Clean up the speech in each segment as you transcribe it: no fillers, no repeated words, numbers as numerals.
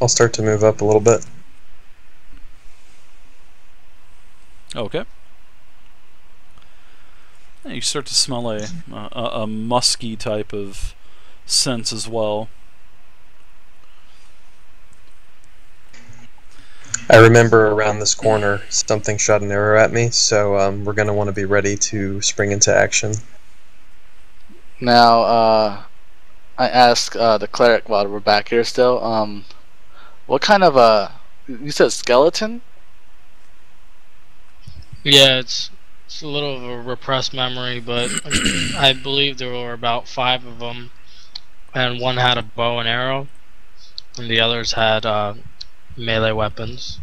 I'll start to move up a little bit. Okay. You start to smell a musky type of scent as well. I remember around this corner something shot an arrow at me, so we're going to want to be ready to spring into action. Now, I asked the cleric while we're back here still, what kind of you said skeleton? Yeah, it's a little of a repressed memory, but I believe there were about 5 of them, and one had a bow and arrow, and the others had melee weapons.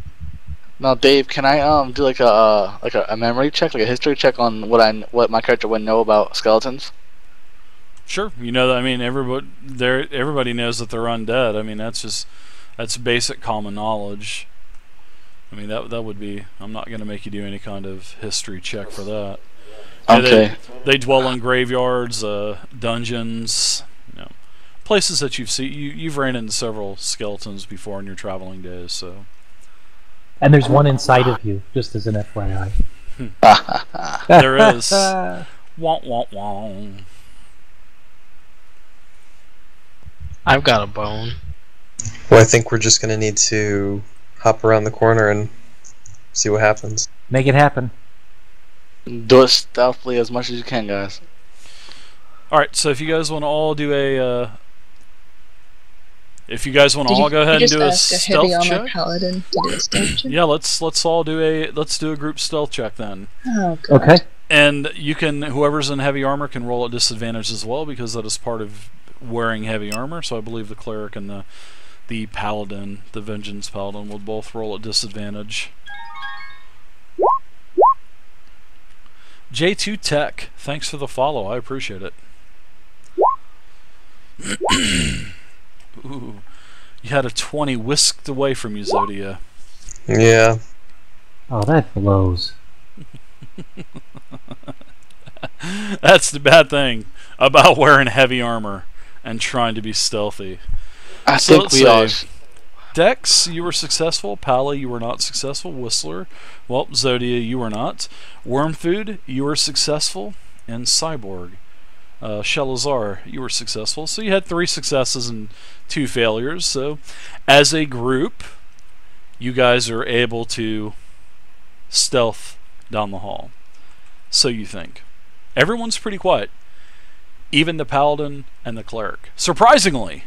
Now, Dave, can I do like a memory check, like a history check on what my character would know about skeletons? Sure, you know that. I mean, everybody knows that they're undead. I mean, that's basic common knowledge. I mean, that would be. I'm not going to make you do any kind of history check for that. Okay. Yeah, they dwell in graveyards, dungeons, places that you've ran into several skeletons before in your traveling days. So. And there's one inside of you, just as an FYI. There is. Womp womp womp. I've got a bone. Well, I think we're just going to need to hop around the corner and see what happens. Make it happen. Do it stealthily as much as you can, guys. Alright, so if you guys want to all do a... if you guys want to all go ahead and do a stealth check. Paladin to do a stealth check? Yeah, let's all do a group stealth check then. Oh, God. Okay. And you can, whoever's in heavy armor can roll at disadvantage as well, because that is part of wearing heavy armor. So I believe the cleric and the paladin, the vengeance paladin, will both roll at disadvantage. J2 Tech, thanks for the follow. I appreciate it. Ooh, you had a 20 whisked away from you, Zodia. Yeah. Oh, that blows. That's the bad thing about wearing heavy armor and trying to be stealthy. I think we are. Dex, you were successful. Pally, you were not successful. Whistler, well, Zodia, you were not. Wormfood, you were successful. And Cyborg, Shelazar, you were successful. So you had 3 successes and 2 failures. So as a group, you guys are able to stealth down the hall. So you think. Everyone's pretty quiet. Even the paladin and the cleric. Surprisingly.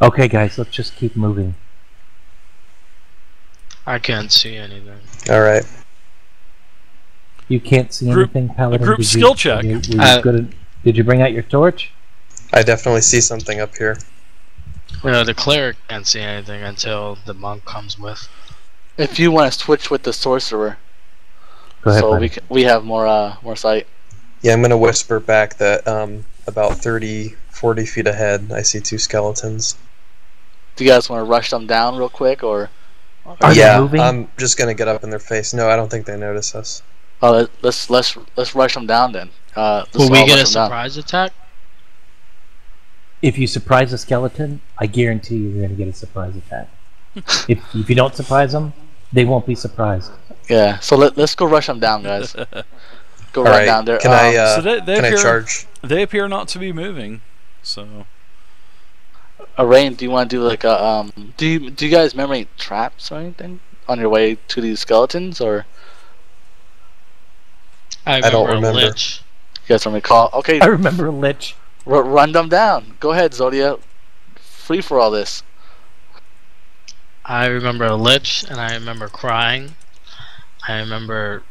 Okay, guys, let's just keep moving. I can't see anything. Alright. You can't see anything, Paladin? A group skill check. Did you bring out your torch? I definitely see something up here. No, the cleric can't see anything until the monk comes with. If you want to switch with the sorcerer, Go ahead, so buddy. we have more sight. Yeah, I'm going to whisper back that about 30-40 feet ahead, I see 2 skeletons. Do you guys want to rush them down real quick, or? Are they moving? I'm just going to get up in their face. No, I don't think they notice us. Oh, let's rush them down then. Will we get a surprise attack? If you surprise a skeleton, I guarantee you're going to get a surprise attack. if you don't surprise them, they won't be surprised. Yeah, so let's go rush them down, guys. Go right down there. Can I? So they can appear, I charge? They appear not to be moving. So. Rain, do you want to do like a Do you guys memory traps or anything on your way to these skeletons, or? I don't remember. A lich. You guys want me to call? Okay. I remember a lich. Run them down. Go ahead, Zodia. Free for all this. I remember a lich, and I remember crying. I remember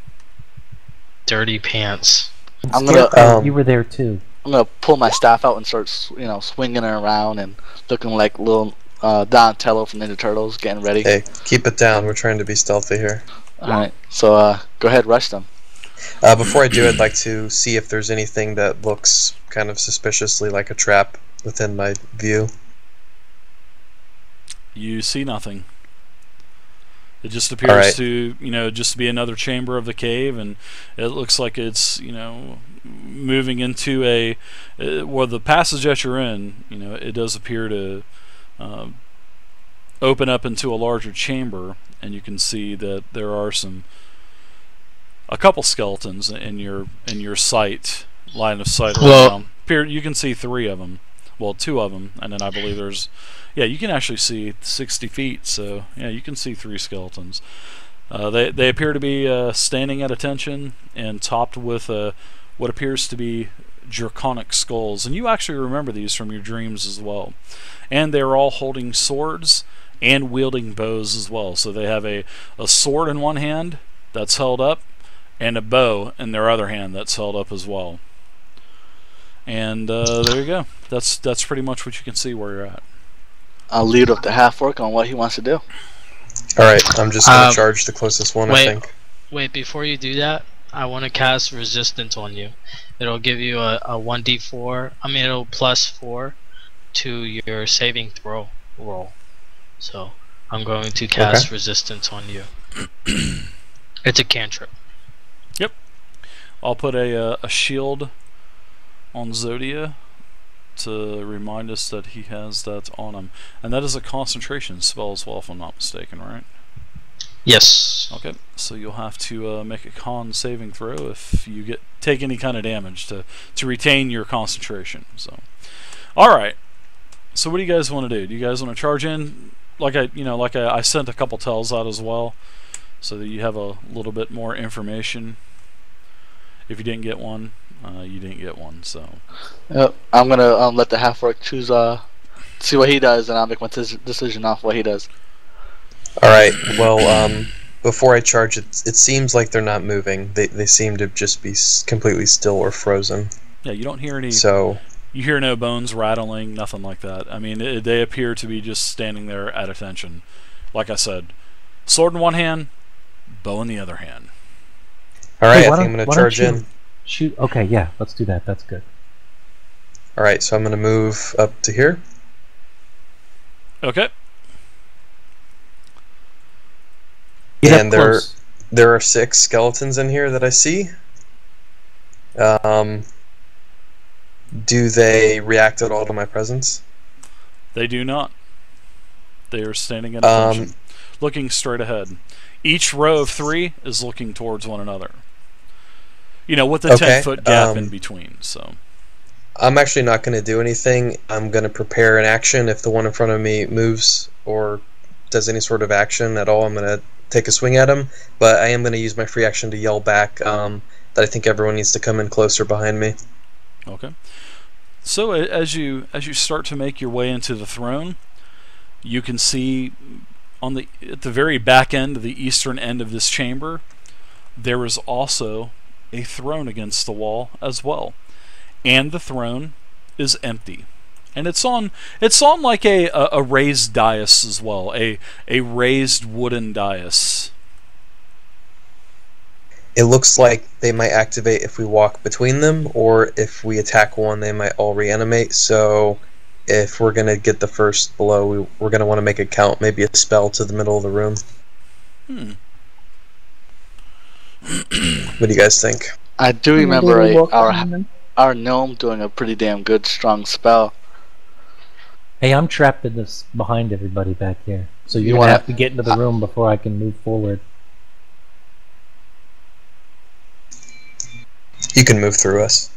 dirty pants. I'm gonna. You were there too. I'm gonna pull my staff out and start, swinging it around and looking like little Donatello from Ninja Turtles, getting ready. Hey, keep it down. We're trying to be stealthy here. All right. So go ahead, rush them. Before I do, I'd like to see if there's anything that looks kind of suspiciously like a trap within my view. You see nothing. It just appears Alright. to, just be another chamber of the cave, and it looks like it's, moving into the passage that you're in, it does appear to open up into a larger chamber, and you can see that there are a couple skeletons in your line of sight right now. You can see 3 of them. Well, 2 of them, and then I believe you can actually see 60 feet, so yeah, you can see 3 skeletons. They appear to be standing at attention and topped with what appears to be draconic skulls, and you actually remember these from your dreams as well. And they're all holding swords and wielding bows as well. So they have a sword in one hand that's held up, and a bow in their other hand that's held up as well. And there you go. That's pretty much what you can see where you're at. I'll lead up the half-orc on what he wants to do. Alright, I'm just going to charge the closest one, I think. Wait, before you do that, I want to cast resistance on you. It'll give you a 1d4. It'll plus 4 to your saving throw roll. So, I'm going to cast resistance on you. It's a cantrip. Yep. I'll put a shield on Zodia to remind us that he has that on him. And that is a concentration spell as well, if I'm not mistaken, right? Yes. Okay, so you'll have to make a con saving throw if you take any kind of damage to retain your concentration. So, all right. So what do you guys want to do? Do you guys want to charge in? I sent a couple tells out as well, so that you have a little bit more information. If you didn't get one, you didn't get one. So. Yep. I'm gonna let the half-orc choose. See what he does, and I'll make my decision off what he does. Alright, well, before I charge it seems like they're not moving. They seem to just be completely still or frozen. Yeah, you don't hear any... So... You hear no bones rattling, nothing like that. They appear to be just standing there at attention. Like I said, sword in one hand, bow in the other hand. Alright, I think I'm going to charge in. Shoot. Okay, yeah, let's do that. That's good. Alright, so I'm going to move up to here. Okay. And there are 6 skeletons in here that I see. Do they react at all to my presence? They do not. They are standing at attention, looking straight ahead. Each row of 3 is looking towards one another. With the 10-foot gap in between. So, I'm actually not going to do anything. I'm going to prepare an action. If the one in front of me moves or does any sort of action at all, I'm going to take a swing at him. But I am going to use my free action to yell back that I think everyone needs to come in closer behind me. Okay. So as you start to make your way into the throne, you can see at the very back end of the eastern end of this chamber, there is also a throne against the wall as well, and the throne is empty, and it's on like a raised dais as well, a raised wooden dais. It looks like they might activate if we walk between them, or if we attack one, they might all reanimate. So if we're going to get the first blow, we're going to want to make it count, maybe a spell to the middle of the room. What do you guys think? I do remember our gnome doing a pretty damn good, strong spell. Hey, I'm trapped in this behind everybody back here. So you're going to have to get into the room before I can move forward. You can move through us.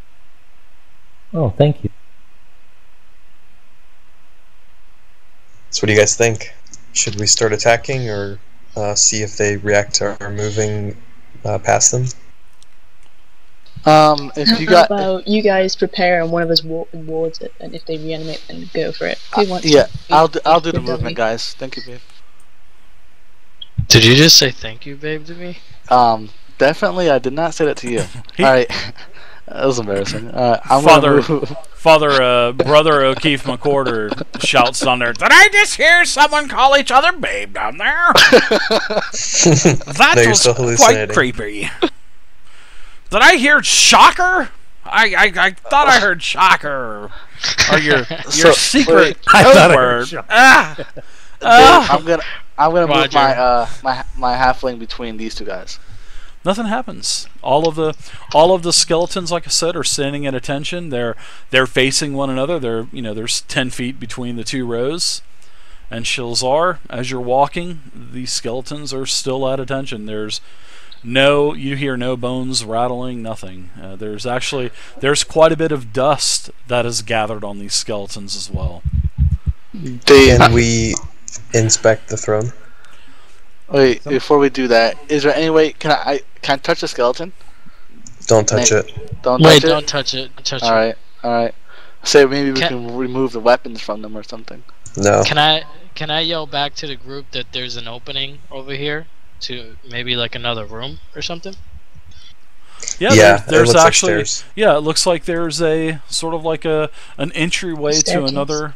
Oh, thank you. So what do you guys think? Should we start attacking, or see if they react to our moving past them? If you got... How about you guys prepare and one of us walk towards it, and if they reanimate, then go for it. Who wants yeah, to I'll do the movement, guys. Thank you, babe. Did you just say thank you, babe, to me? Definitely, I did not say that to you. Alright. That was embarrassing. Brother O'Keefe Mcquarters shouts down there, "Did I just hear someone call each other babe down there?" That was quite creepy. Did I hear shocker? I thought I heard shocker. Or your secret code word. I'm I'm gonna move Roger. my halfling between these two guys. Nothing happens. All of the skeletons, like I said, are standing at attention. They're facing one another. There's 10 feet between the two rows. And Shilzar, as you're walking, the skeletons are still at attention. You hear no bones rattling, nothing. There's quite a bit of dust that is gathered on these skeletons as well. Can we inspect the throne? Wait, before we do that, is there any way can I touch the skeleton? Don't touch it. Don't Wait, touch it. don't touch it. Touch it. All right. Say maybe we can remove the weapons from them or something. No. Can I yell back to the group that there's an opening over here to maybe like another room or something? Yeah, it there's looks like actually stairs. it looks like there's a sort of like an entryway to Staircase.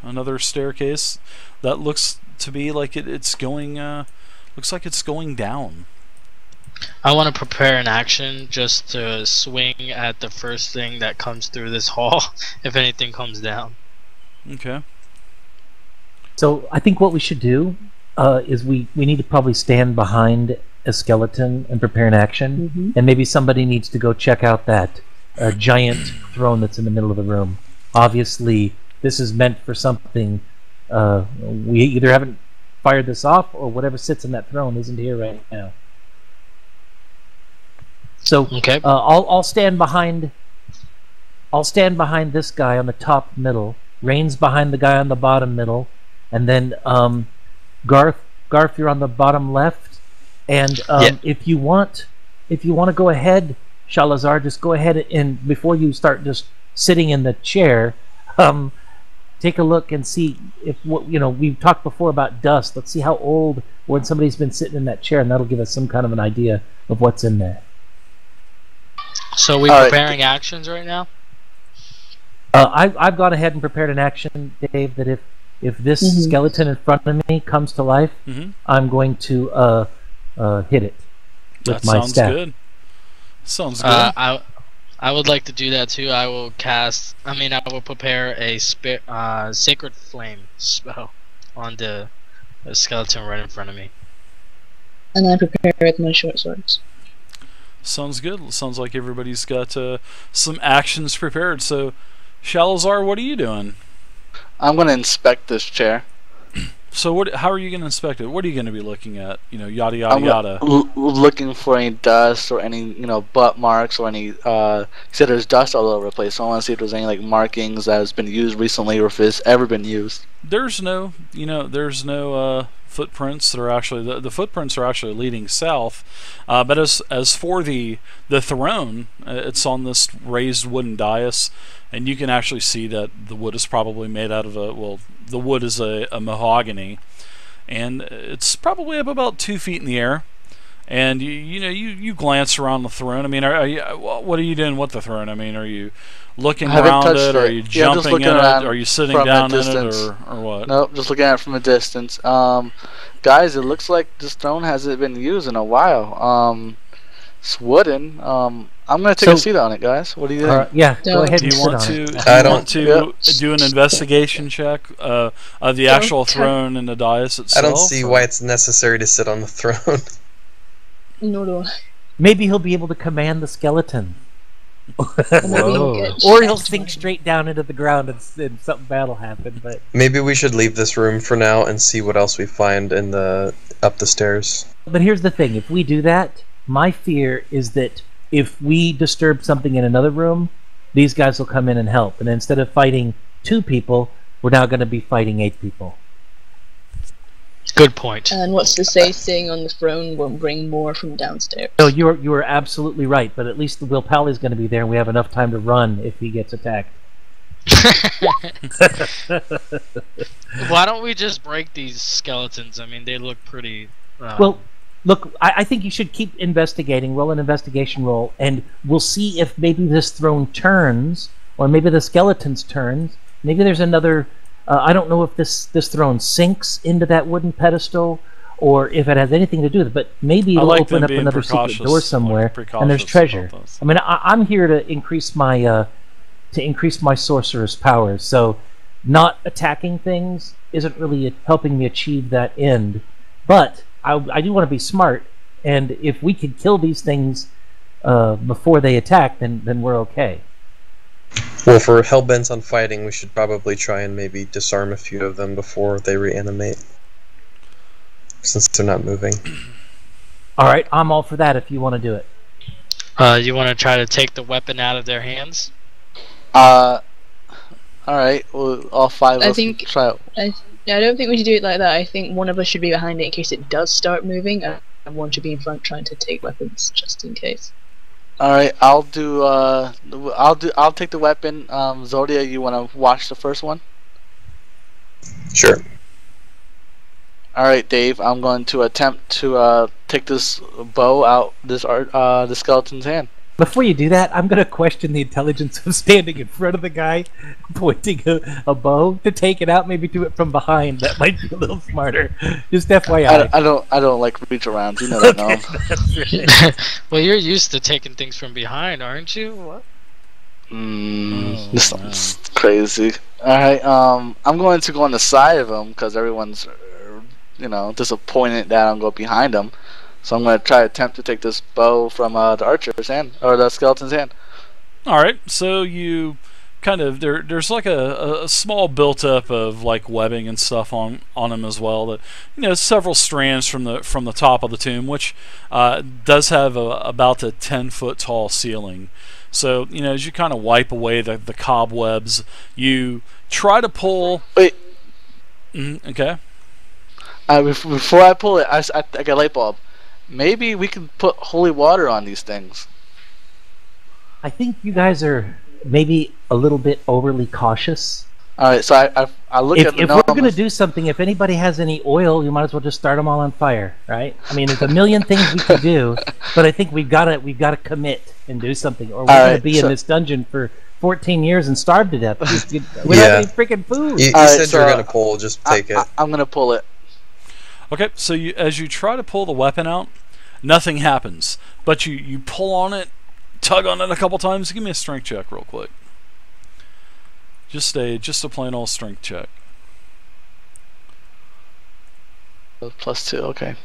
another staircase that looks to be like it's going looks like it's going down. I want to prepare an action just to swing at the first thing that comes through this hall if anything comes down. Okay. So I think what we should do is we need to probably stand behind a skeleton and prepare an action, and maybe somebody needs to go check out that giant throne that's in the middle of the room. Obviously, this is meant for something. We either haven't fired this off, or whatever sits in that throne isn't here right now. So Okay. I'll stand behind. I'll stand behind this guy on the top middle. Rain's behind the guy on the bottom middle, and then Garth, you're on the bottom left. And if you want to go ahead, Shalazar, just go ahead and before you start just sitting in the chair, take a look and see if we've talked before about dust. Let's see how old when somebody's been sitting in that chair, and that'll give us some kind of an idea of what's in there. So we're preparing actions right now? I've gone ahead and prepared an action, Dave, that if this skeleton in front of me comes to life, I'm going to hit it with That my sounds staff. good. Sounds good. I would like to do that too. I will prepare a sacred flame spell on the skeleton right in front of me. And I prepare with my short swords. Sounds good. Sounds like everybody's got some actions prepared. So, Shalazar, what are you doing? I'm gonna inspect this chair. So, how are you going to inspect it? What are you going to be looking at? Yada yada I'm yada. looking for any dust or any butt marks or any. You said there's dust all over the place. So I want to see if there's any like markings that has been used recently or if it's ever been used. There's no footprints that are actually the footprints are actually leading south. But as for the throne, it's on this raised wooden dais, and you can actually see that the wood is probably made out of the wood is a mahogany, and it's probably up about 2 feet in the air. And you glance around the throne. I mean, what are you doing with the throne? I mean, are you looking around it? Are you jumping in it? Are you sitting down in it, or what? Nope, just looking at it from a distance. Guys, it looks like this throne hasn't been used in a while. It's wooden. I'm gonna take a seat on it, guys. What do you think? Yeah, go ahead. Do you want to? Do an investigation check of the actual throne and the dais itself? I don't see why it's necessary to sit on the throne. Nor do I. Maybe he'll be able to command the skeleton. Whoa. Or he'll sink straight down into the ground and something bad will happen. But Maybe we should leave this room for now and see what else we find up the stairs. But here's the thing: if we do that, my fear is that if we disturb something in another room, these guys will come in and help. And instead of fighting 2 people, we're now going to be fighting 8 people. Good point. And what's to say staying on the throne won't bring more from downstairs? No, you are absolutely right. But at least the Will Pally is going to be there, and we have enough time to run if he gets attacked. Why don't we just break these skeletons? I mean, they look pretty. Well, look, I think you should keep investigating. Roll an investigation roll, and we'll see if maybe this throne turns, or maybe the skeletons turns. Maybe there's another. I don't know if this throne sinks into that wooden pedestal, or if it has anything to do with it. But maybe it'll open up another secret door somewhere, and there's treasure. I mean, I'm here to increase my sorcerer's powers. So, not attacking things isn't really helping me achieve that end. But I do want to be smart, and if we could kill these things before they attack, then we're okay. Well, if we're hell-bent on fighting, we should probably try and maybe disarm a few of them before they reanimate, since they're not moving. All right, I'm all for that if you want to do it. You want to try to take the weapon out of their hands? All right. Well, all five of us try it. I don't think we should do it like that. I think one of us should be behind it in case it does start moving, and one should be in front trying to take weapons just in case. All right. I'll take the weapon. Zodia, you want to watch the first one? Sure. All right, Dave. I'm going to attempt to take this bow out the skeleton's hand. Before you do that, I'm going to question the intelligence of standing in front of the guy, pointing a bow to take it out. Maybe do it from behind. That might be a little smarter. Just FYI. I don't like reach around. You know that, Okay, no? that's right. Well, you're used to taking things from behind, aren't you? What? This sounds crazy. All right. I'm going to go on the side of him because everyone's, disappointed that I'm going behind him. So I'm going to try to attempt to take this bow from the archer's hand, or the skeleton's hand. Alright, so you kind of, there's like a small built-up of like webbing and stuff on him as well. That several strands from the top of the tomb, which does have about a 10-foot tall ceiling. So, as you kind of wipe away the cobwebs, you try to pull... Wait. Okay. Before I pull it, I get a light bulb. Maybe we can put holy water on these things. I think you guys are maybe a little bit overly cautious. All right, so I look at the If we're going to do something, if anybody has any oil, you might as well just start them all on fire, right? I mean, there's a million things we could do, but I think we've got to commit and do something, or we're going to be in this dungeon for 14 years and starve to death without any freaking food. You said you're going to pull, just take it. I'm going to pull it. Okay, so as you try to pull the weapon out, nothing happens. But you pull on it, tug on it a couple times. Give me a strength check real quick. Just a plain old strength check. +2, okay.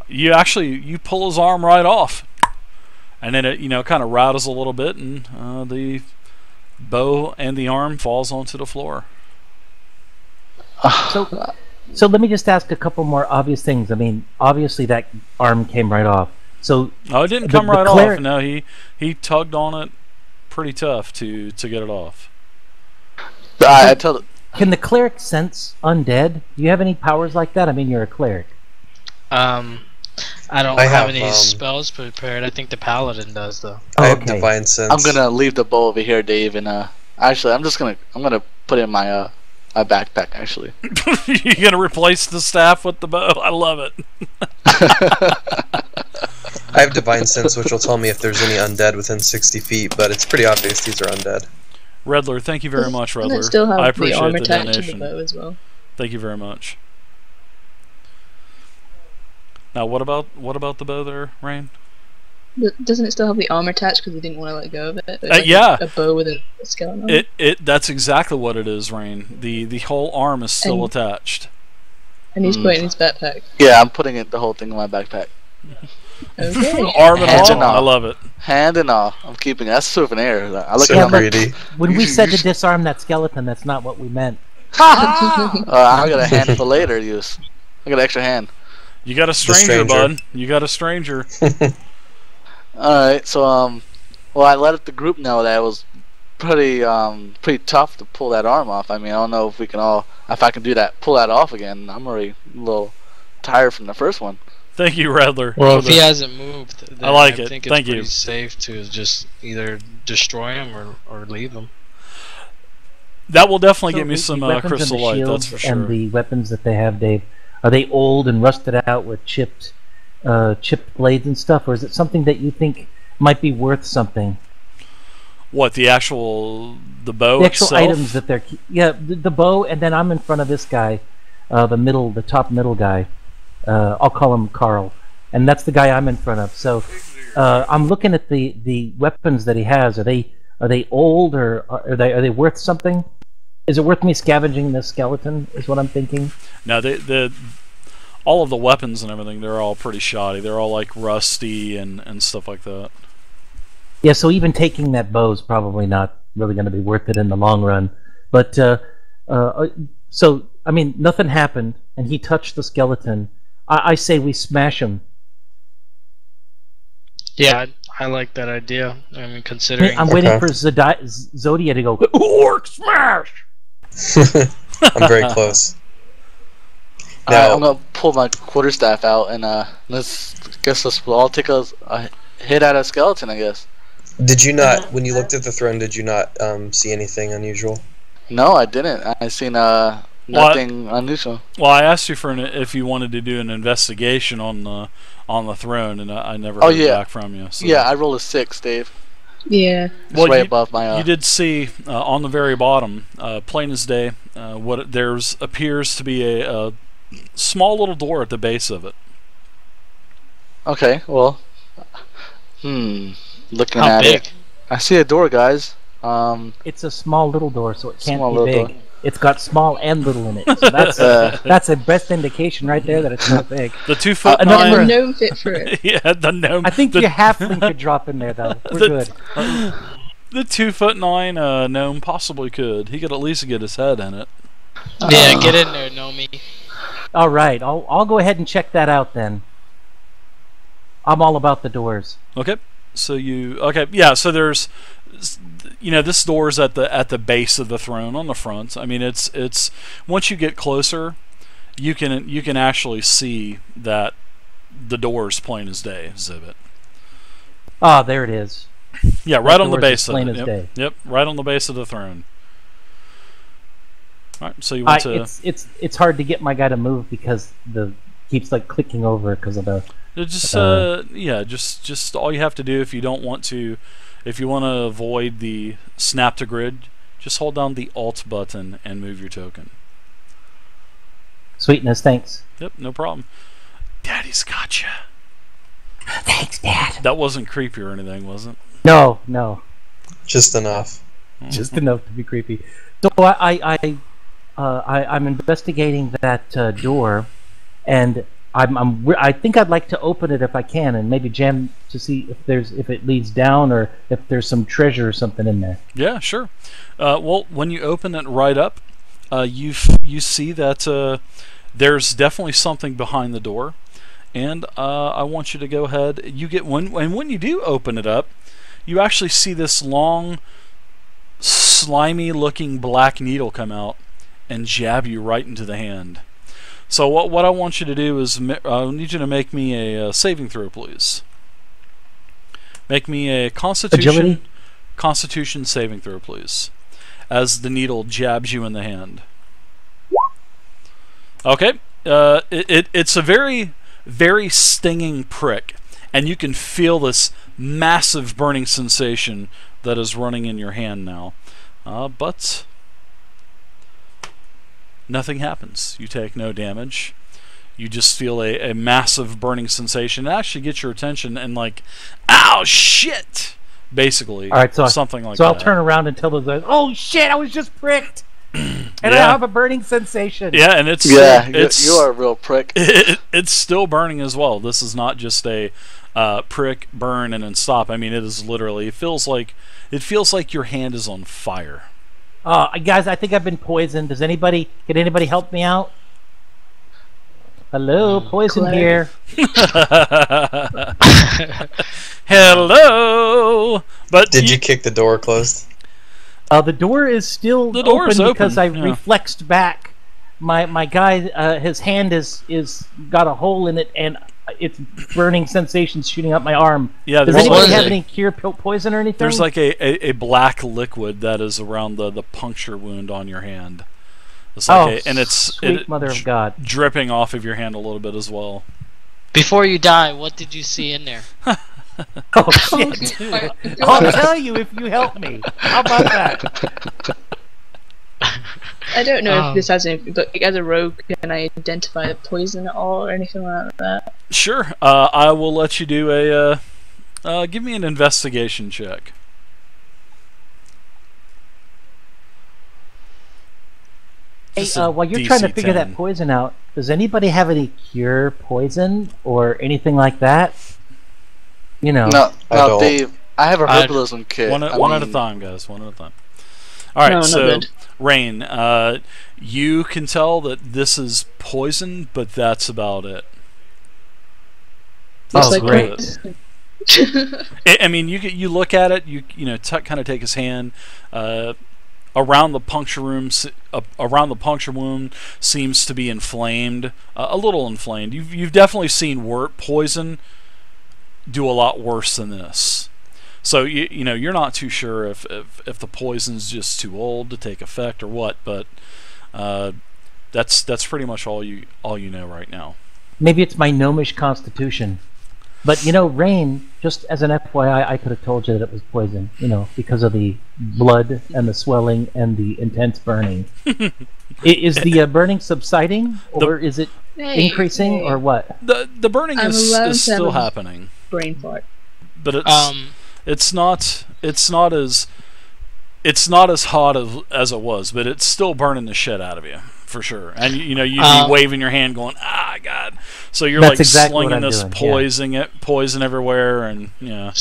You pull his arm right off. And then it, kind of rattles a little bit, and the bow and the arm falls onto the floor. So let me just ask a couple more obvious things. I mean, obviously that arm came right off. So it didn't come right off. No, he tugged on it pretty tough to get it off. Can the cleric sense undead? Do you have any powers like that? I mean, you're a cleric. I don't have any spells prepared. I think the paladin does, though. I have divine sense. I'm gonna leave the bow over here, Dave, and actually, I'm gonna put it in my backpack. Actually, you're gonna replace the staff with the bow. I love it. I have divine sense, which will tell me if there's any undead within 60 feet, but it's pretty obvious these are undead. Redler, thank you very much, Redler. Still have I appreciate the armor the attached donation. to the bow as well. Thank you very much. Now, what about the bow there, Rain? Doesn't it still have the armor attached because he didn't want to let go of it? Like yeah. A bow with a skeleton on it? That's exactly what it is, Rain. The whole arm is still attached. And he's putting his backpack. Yeah, I'm putting the whole thing in my backpack. Okay. Arm and all. I love it. Hand and all. I'm keeping it. That's a souvenir. I look so greedy. When we said to disarm that skeleton, that's not what we meant. I got a hand for later use. I got an extra hand. You got a stranger, bud. You got a stranger. Alright, so well, I let the group know that it was pretty tough to pull that arm off. I mean, I don't know if I can do that, pull that off again. I'm already a little tired from the first one. Thank you, Rattler. Well, if he hasn't moved, then I think it's pretty safe to just either destroy him or leave him. That will definitely get me some crystal light, that's for sure. And the weapons that they have, Dave, are they old and rusted out with chipped blades and stuff, or is it something that you think might be worth something? What, the bow the actual itself? items that they're the bow, and then I'm in front of this guy, the top middle guy. I'll call him Carl, and that's the guy I'm in front of. So I'm looking at the weapons that he has. Are they old, or are they worth something? Is it worth me scavenging this skeleton? Is what I'm thinking. Now all of the weapons and everything, they're all pretty shoddy. They're all like rusty and stuff like that. Yeah, so even taking that bow is probably not really going to be worth it in the long run. But so I mean, nothing happened, and he touched the skeleton. I say we smash him. Yeah, I like that idea. I mean, considering I'm waiting for Zodia to go orc smash. I'm very close. Alright, I'm gonna pull my quarterstaff out and let's we'll all take a hit at a skeleton, I guess. Did you not, when you looked at the throne, did you not see anything unusual? No, I didn't. I seen nothing unusual. Well, I asked you if you wanted to do an investigation on the throne, and I never heard back from you. So. Yeah, I rolled a 6, Dave. Yeah. It's right above my. You did see on the very bottom, plain as day, there's appears to be a small little door at the base of it. Okay, well, looking How at big? it, I see a door, guys. It's a small little door, so it can't Small be little big. door. It's got small and little in it, so that's a best indication right there that it's not big. The 2 foot And another- the nine. gnome fit for it. Yeah, the gnome. I think your halfling could drop in there though. We're good. The 2'9" gnome possibly could. He could at least get his head in it. Yeah, get in there, Nomi. All right, I'll go ahead and check that out then. I'm all about the doors. Okay. So so there's, this door's at the base of the throne on the front. I mean, it's once you get closer, you can actually see that the door's plain as day, Zibit. Ah, there it is. Yeah, right on the door's base of plain it. as day. Yep, right on the base of the throne. All right, so you want to? It's hard to get my guy to move because keeps like clicking over because of the. Just all you have to do if you want to avoid the snap to grid, just hold down the Alt button and move your token. Sweetness, thanks. Yep, no problem. Daddy's got you. Thanks, Dad. That wasn't creepy or anything, was it? No. Just enough. Just enough to be creepy. So I'm investigating that door, and I think I'd like to open it if I can, and maybe jam to see if it leads down or if there's some treasure or something in there. Yeah, sure. Well, when you open it right up, you see that there's definitely something behind the door, and I want you to go ahead. When you do open it up, you actually see this long, slimy-looking black needle come out and jab you right into the hand. So what I want you to do is I need you to make me a saving throw, please. Make me a Constitution saving throw, please, as the needle jabs you in the hand. Okay, it's a very, very stinging prick, and you can feel this massive burning sensation that is running in your hand now, but nothing happens. You take no damage. You just feel a massive burning sensation. It actually gets your attention and like, ow, shit! Basically, all right, something like that. So I'll turn around and tell those guys, oh shit, I was just pricked! And I have a burning sensation. Yeah, and it's you are a real prick. It's still burning as well. This is not just a prick, burn, and then stop. I mean, it is literally. It feels like your hand is on fire. Guys, I think I've been poisoned. Can anybody help me out? Hello, poison here. Hello. But did you kick the door closed? The door is still open because I reflexed back. My guy, his hand is got a hole in it, and it's burning sensations shooting up my arm. Yeah, does anybody have any cure poison or anything? There's like a black liquid that is around the puncture wound on your hand. It's like sweet mother of God, dripping off of your hand a little bit as well. Before you die, what did you see in there? Oh shit! I'll tell you if you help me. How about that? I don't know if this has anything, but as a rogue, can I identify the poison at all or anything like that? Sure. I will let you do Give me an investigation check. Hey, Just a while you're DC trying to figure 10. that poison out, does anybody have any cure poison or anything like that? You know. No, I no, don't. Dave. I have a herbalism kit. One I at a mean, time, guys. One at a time. All right, No, not so good. Rain, you can tell that this is poison, but that's about it. Oh, It's great. I mean, you look at it, you kind of take his hand. Around the puncture wound seems to be inflamed, a little inflamed. You've definitely seen poison do a lot worse than this. So you're not too sure if the poison's just too old to take effect or what, but that's pretty much all you know right now. Maybe it's my gnomish constitution. But Rain, just as an FYI, I could have told you that it was poison, because of the blood and the swelling and the intense burning. Is the burning subsiding, or is it increasing, or what? The burning I'm is allowed to still have a- happening, Brain fart. but it's not as hot as it was, but it's still burning the shit out of you for sure. And you'd be waving your hand, going, "Ah, God!" So you're That's like exactly what slinging I'm this doing, poison everywhere, and yeah.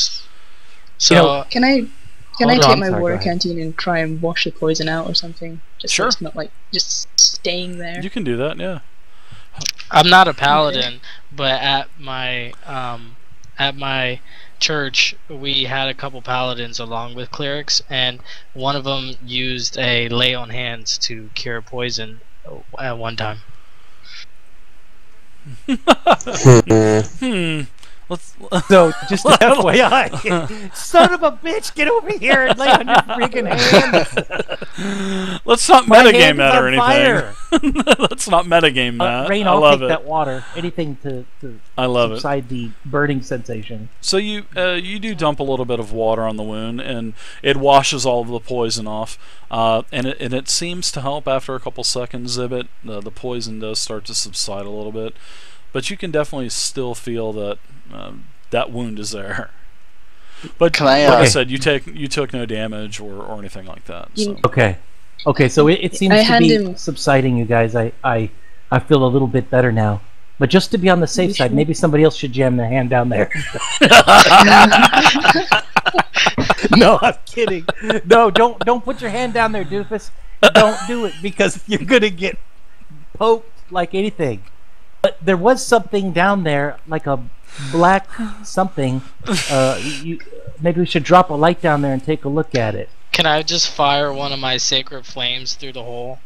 So Can I Hold take on, my sorry, go water ahead. canteen and try and wash the poison out or something? Just Sure. so it's not like just staying there. You can do that, yeah. I'm not a paladin, but at my church we had a couple paladins along with clerics, and one of them used a lay on hands to cure poison at one time. Let's. So, just FYI, son of a bitch, get over here and lay on your freaking hands. Let's not My metagame hand is that or on anything. fire. Let's not metagame that. Rain, I I'll love take it. that water. Anything to I love it. subside the burning sensation. So you do dump a little bit of water on the wound, and it washes all of the poison off. And it seems to help after a couple seconds. The poison does start to subside a little bit, but you can definitely still feel that that wound is there. But Can I, like I Okay. said, you took no damage or anything like that. So. Okay, so it seems I to hand be him- subsiding, you guys. I feel a little bit better now. But just to be on the safe side, maybe somebody else should jam their hand down there. No, I'm kidding. No, don't put your hand down there, doofus. Don't do it, because you're gonna get poked like anything. But there was something down there, like a black something. Maybe we should drop a light down there and take a look at it. Can I just fire one of my sacred flames through the hole?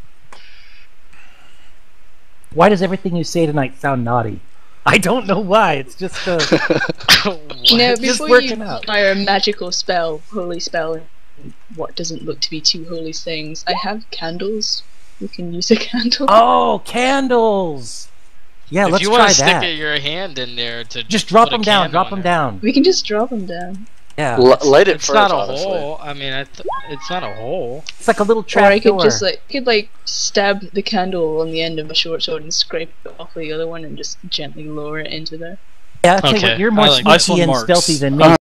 Why does everything you say tonight sound naughty? I don't know why. It's just Just just before you working out. fire a magical spell, holy spell, and what doesn't look to be two holy things, I have candles. You can use a candle. Oh, candles! Yeah, If let's you try want to stick that. your hand in there to Just drop put a them down. candle Drop in them there. down. We can just drop them down. Yeah, light it It's first, not a honestly. hole. I mean, it's not a hole. it's like a little Or trap I could door. just stab the candle on the end of a short sword and scrape it off the other one and just gently lower it into there. Yeah, I'll tell you Okay, what, you're more I like sneaky Iceland and marks. stealthy than me.